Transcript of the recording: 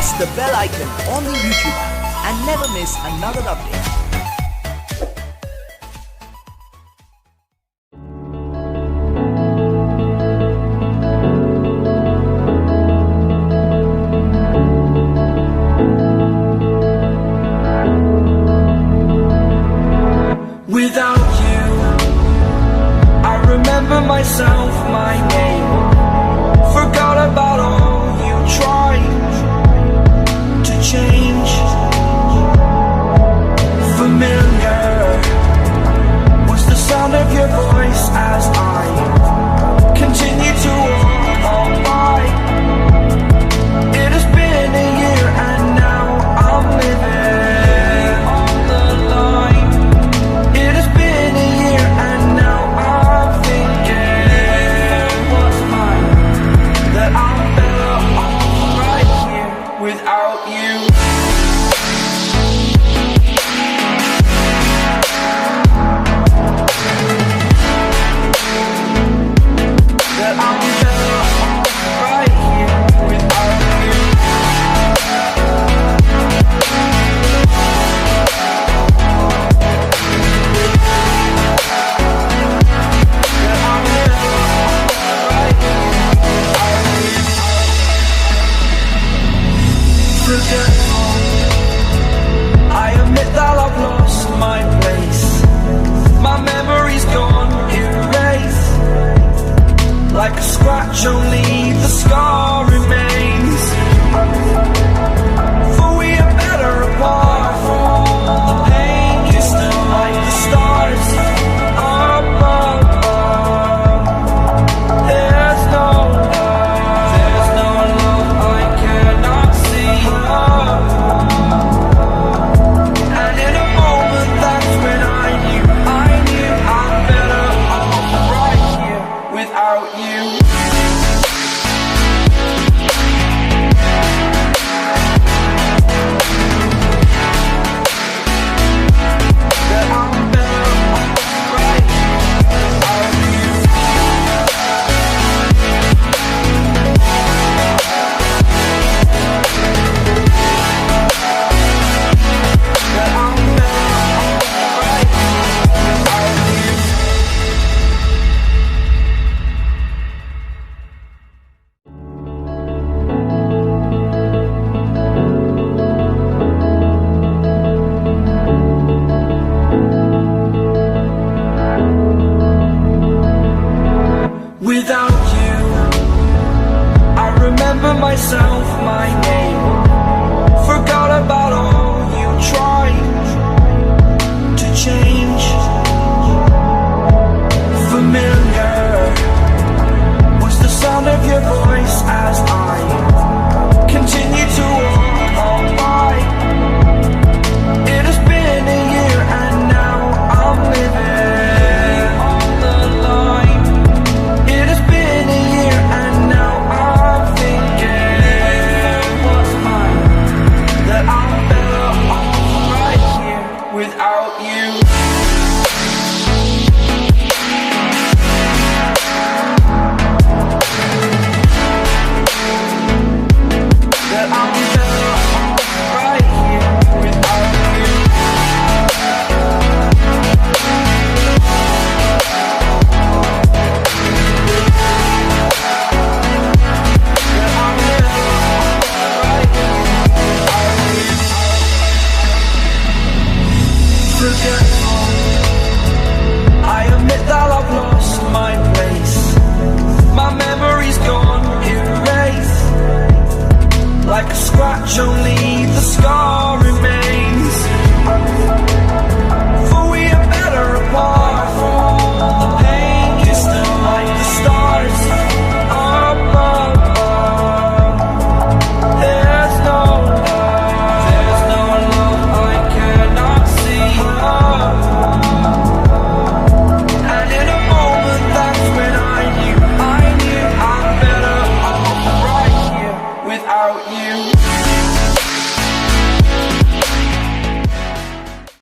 press the bell icon on the YouTube app and never miss another update. Without you, I remember myself, my name. Forgot about all you tried to change. Familiar was the sound of your voice as I continue to walk on by. It has been a year and now I'm living on the line. It has been a year and now I'm thinking what's mine, that I'm better off right here without you. That I'm better off right here without you. That I'm better off right here without you. Forgetful, I admit that I've lost my place. My memory's gone erased. Like a scratch, only the scar remains. For we are better apart from all the pain. You're still like the stars up above. There's no love I cannot see. And in a moment, that's when I knew I'm better off right here without you. That I'm better off right here without you. That I'm better off right here without you. Without you, I remember myself, my name.